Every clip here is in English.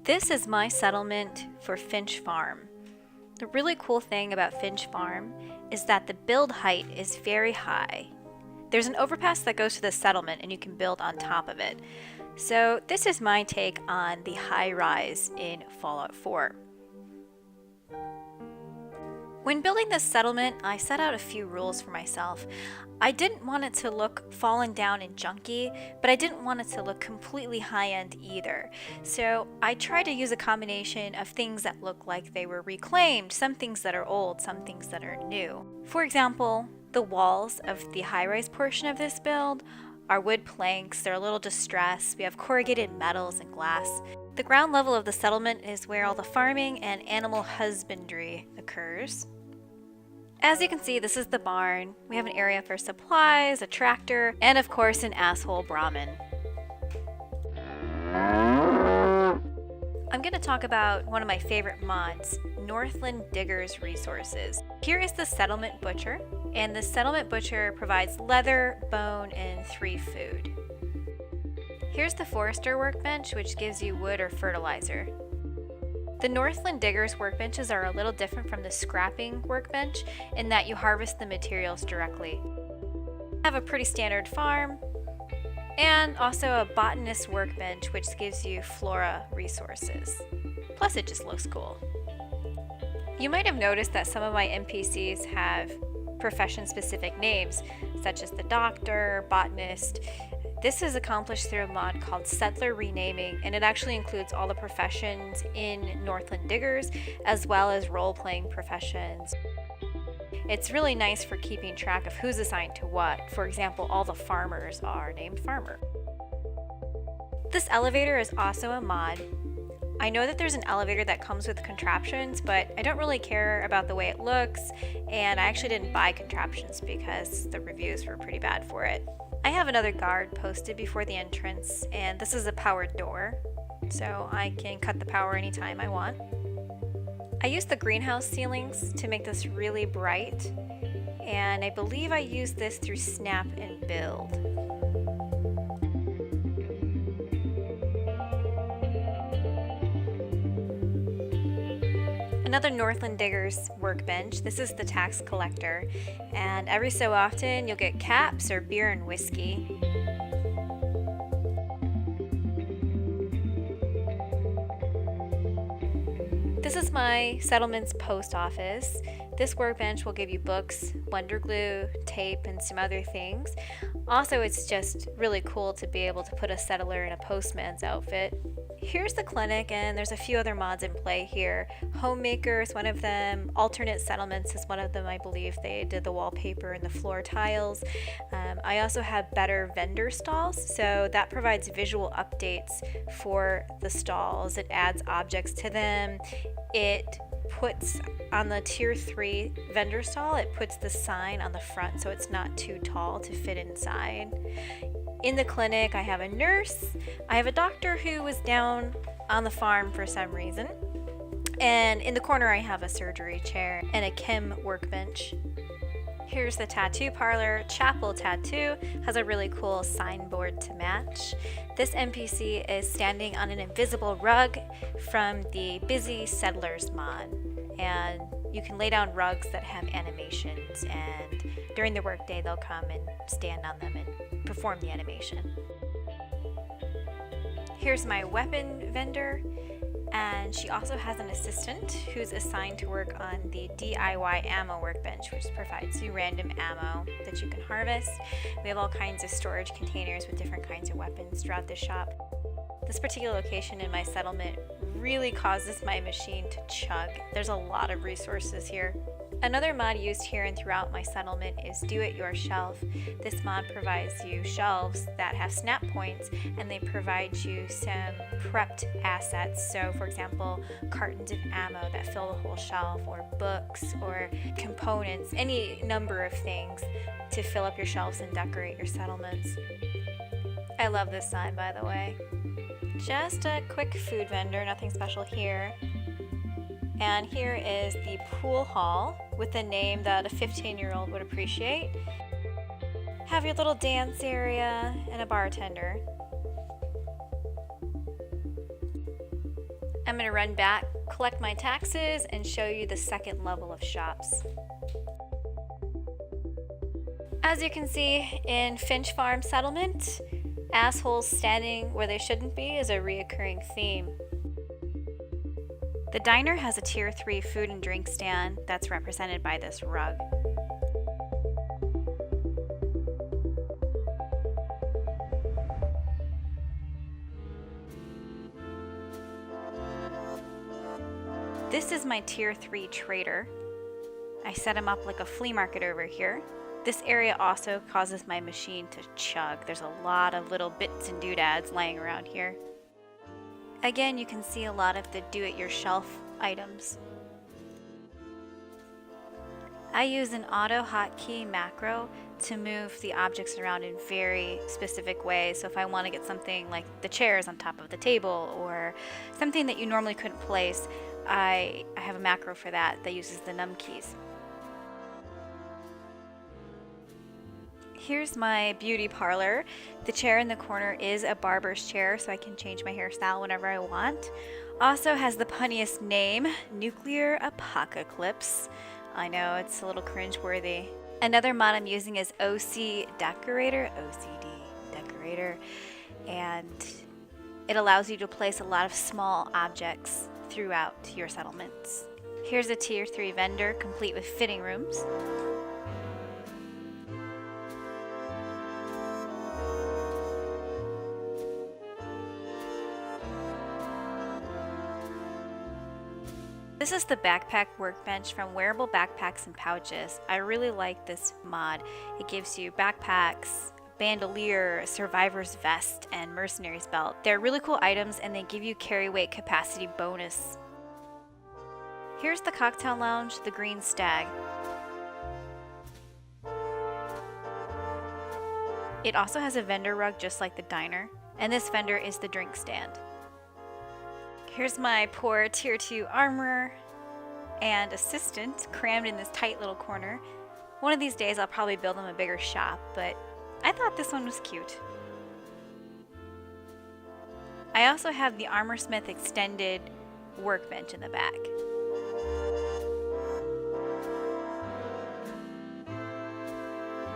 This is my settlement for Finch Farm. The really cool thing about Finch Farm is that the build height is very high. There's an overpass that goes to the settlement and you can build on top of it. So this is my take on the high rise in Fallout 4. When building this settlement, I set out a few rules for myself. I didn't want it to look fallen down and junky, but I didn't want it to look completely high-end either. So I tried to use a combination of things that look like they were reclaimed, some things that are old, some things that are new. For example, the walls of the high-rise portion of this build are wood planks, they're a little distressed, we have corrugated metals and glass. The ground level of the settlement is where all the farming and animal husbandry occurs. As you can see, this is the barn. We have an area for supplies, a tractor, and of course an asshole Brahmin. I'm going to talk about one of my favorite mods, Northland Diggers Resources. Here is the Settlement Butcher, and the Settlement Butcher provides leather, bone, and 3 food. Here's the Forester Workbench, which gives you wood or fertilizer. The Northland Diggers workbenches are a little different from the scrapping workbench in that you harvest the materials directly. I have a pretty standard farm, and also a botanist workbench which gives you flora resources. Plus it just looks cool. You might have noticed that some of my NPCs have profession-specific names, such as the doctor, botanist. This is accomplished through a mod called Settler Renaming, and it actually includes all the professions in Northland Diggers, as well as role-playing professions. It's really nice for keeping track of who's assigned to what. For example, all the farmers are named Farmer. This elevator is also a mod. I know that there's an elevator that comes with contraptions, but I don't really care about the way it looks, and I actually didn't buy contraptions because the reviews were pretty bad for it. I have another guard posted before the entrance, and this is a powered door, so I can cut the power anytime I want. I used the greenhouse ceilings to make this really bright, and I believe I used this through Snap and Build. Another Northland Diggers workbench. This is the tax collector, and every so often you'll get caps or beer and whiskey. This is my settlement's post office. This workbench will give you books, Wonder Glue, tape, and some other things. Also, it's just really cool to be able to put a settler in a postman's outfit. Here's the clinic, and there's a few other mods in play here. Homemaker is one of them. Alternate Settlements is one of them, I believe. They did the wallpaper and the floor tiles. I also have better vendor stalls, so that provides visual updates for the stalls. It adds objects to them. It puts on the tier 3 vendor stall, it puts the sign on the front so it's not too tall to fit inside. In the clinic, I have a nurse, I have a doctor who was down on the farm for some reason, and in the corner I have a surgery chair and a chem workbench. Here's the tattoo parlor. Chapel Tattoo has a really cool signboard to match. This NPC is standing on an invisible rug from the Busy Settlers mod, and you can lay down rugs that have animations, and during the workday they'll come and stand on them and perform the animation. Here's my weapon vendor, and she also has an assistant who's assigned to work on the DIY ammo workbench, which provides you random ammo that you can harvest. We have all kinds of storage containers with different kinds of weapons throughout the shop. This particular location in my settlement really causes my machine to chug. There's a lot of resources here. Another mod used here and throughout my settlement is Do It Your Shelf. This mod provides you shelves that have snap points, and they provide you some prepped assets. So for example, cartons of ammo that fill the whole shelf, or books, or components, any number of things to fill up your shelves and decorate your settlements. I love this sign, by the way. Just a quick food vendor, nothing special here. And here is the pool hall with a name that a 15-year-old would appreciate. Have your little dance area and a bartender. I'm going to run back, collect my taxes, and show you the second level of shops. As you can see in Finch Farm settlement, assholes standing where they shouldn't be is a reoccurring theme. The diner has a tier 3 food and drink stand that's represented by this rug. This is my tier 3 trader. I set him up like a flea market over here. This area also causes my machine to chug. There's a lot of little bits and doodads lying around here. Again, you can see a lot of the do-it-yourself items. I use an auto hotkey macro to move the objects around in very specific ways. So if I want to get something like the chairs on top of the table or something that you normally couldn't place, I have a macro for that uses the num keys. Here's my beauty parlor. The chair in the corner is a barber's chair, so I can change my hairstyle whenever I want. Also has the punniest name, Nuclear Apocalypse. I know, it's a little cringeworthy. Another mod I'm using is OC Decorator, OCD Decorator, and it allows you to place a lot of small objects throughout your settlements. Here's a tier 3 vendor complete with fitting rooms. This is the backpack workbench from Wearable Backpacks and Pouches. I really like this mod. It gives you backpacks, bandolier, survivor's vest, and mercenary's belt. They're really cool items and they give you carry weight capacity bonus. Here's the cocktail lounge, the Green Stag. It also has a vendor rug just like the diner, and this vendor is the drink stand. Here's my poor tier 2 armorer and assistant crammed in this tight little corner. One of these days I'll probably build them a bigger shop, but I thought this one was cute. I also have the Armorsmith extended workbench in the back.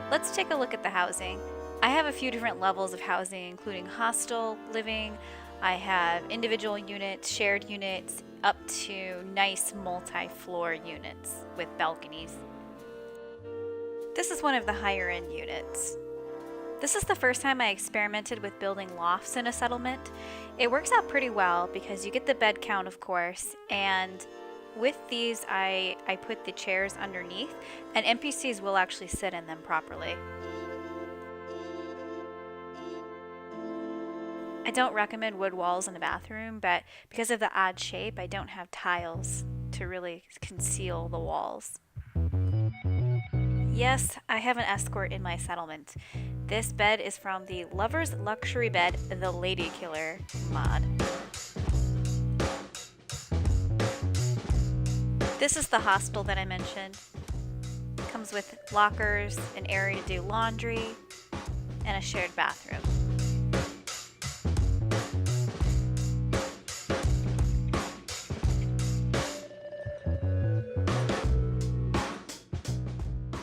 Let's take a look at the housing. I have a few different levels of housing, including hostel living. I have individual units, shared units, up to nice multi-floor units with balconies. This is one of the higher end units. This is the first time I experimented with building lofts in a settlement. It works out pretty well because you get the bed count, of course, and with these I put the chairs underneath and NPCs will actually sit in them properly. I don't recommend wood walls in the bathroom, but because of the odd shape, I don't have tiles to really conceal the walls. Yes, I have an escort in my settlement. This bed is from the Lover's Luxury Bed, the Lady Killer mod. This is the hostel that I mentioned. It comes with lockers, an area to do laundry, and a shared bathroom.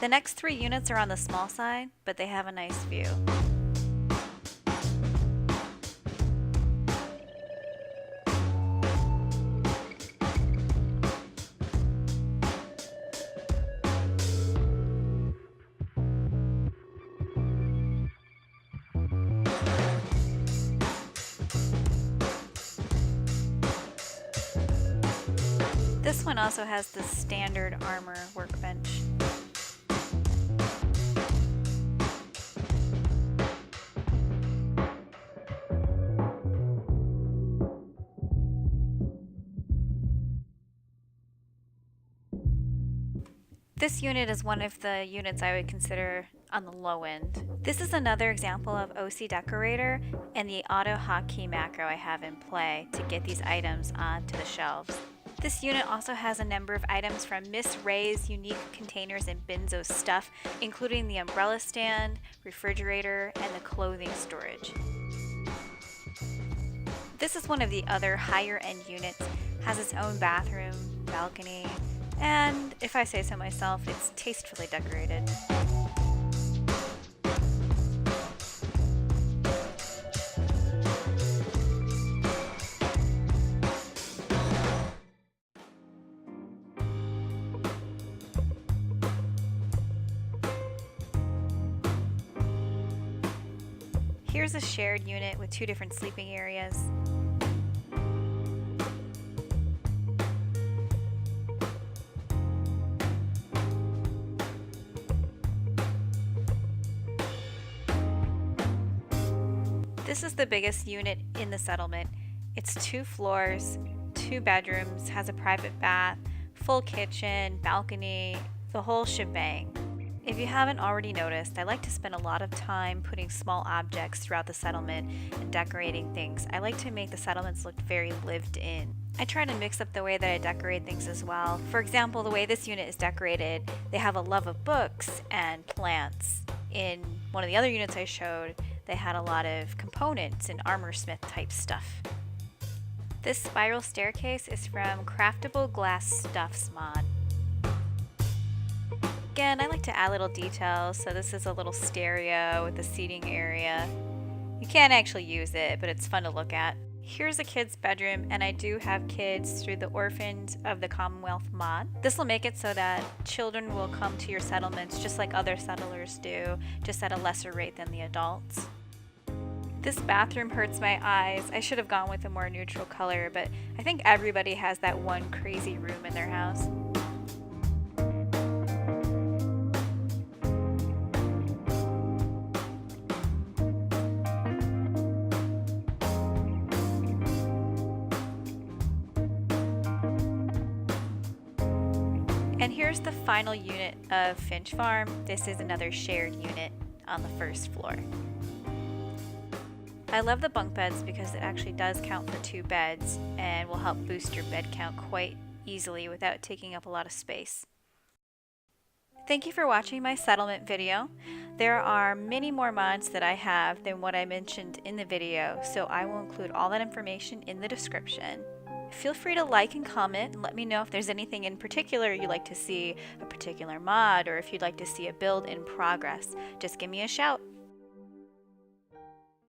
The next 3 units are on the small side, but they have a nice view. This one also has the standard armor workbench. This unit is one of the units I would consider on the low end. This is another example of OC Decorator and the auto hotkey macro I have in play to get these items onto the shelves. This unit also has a number of items from Miss Ray's unique containers and bins of stuff, including the umbrella stand, refrigerator, and the clothing storage. This is one of the other higher end units, has its own bathroom, balcony, and if I say so myself, it's tastefully decorated. Here's a shared unit with 2 different sleeping areas. This is the biggest unit in the settlement. It's 2 floors, 2 bedrooms, has a private bath, full kitchen, balcony, the whole shebang. If you haven't already noticed, I like to spend a lot of time putting small objects throughout the settlement and decorating things. I like to make the settlements look very lived in. I try to mix up the way that I decorate things as well. For example, the way this unit is decorated, they have a love of books and plants. In one of the other units I showed, they had a lot of components and armor smith type stuff. This spiral staircase is from Craftable Glass Stuffs mod. Again, I like to add little details, so this is a little stereo with a seating area. You can't actually use it, but it's fun to look at. Here's a kid's bedroom, and I do have kids through the Orphans of the Commonwealth mod. This will make it so that children will come to your settlements just like other settlers do, just at a lesser rate than the adults. This bathroom hurts my eyes. I should have gone with a more neutral color, but I think everybody has that one crazy room in their house. And here's the final unit of Finch Farm. This is another shared unit on the first floor. I love the bunk beds because it actually does count for 2 beds and will help boost your bed count quite easily without taking up a lot of space. Thank you for watching my settlement video. There are many more mods that I have than what I mentioned in the video, so I will include all that information in the description. Feel free to like and comment and let me know if there's anything in particular you'd like to see, a particular mod, or if you'd like to see a build in progress. Just give me a shout.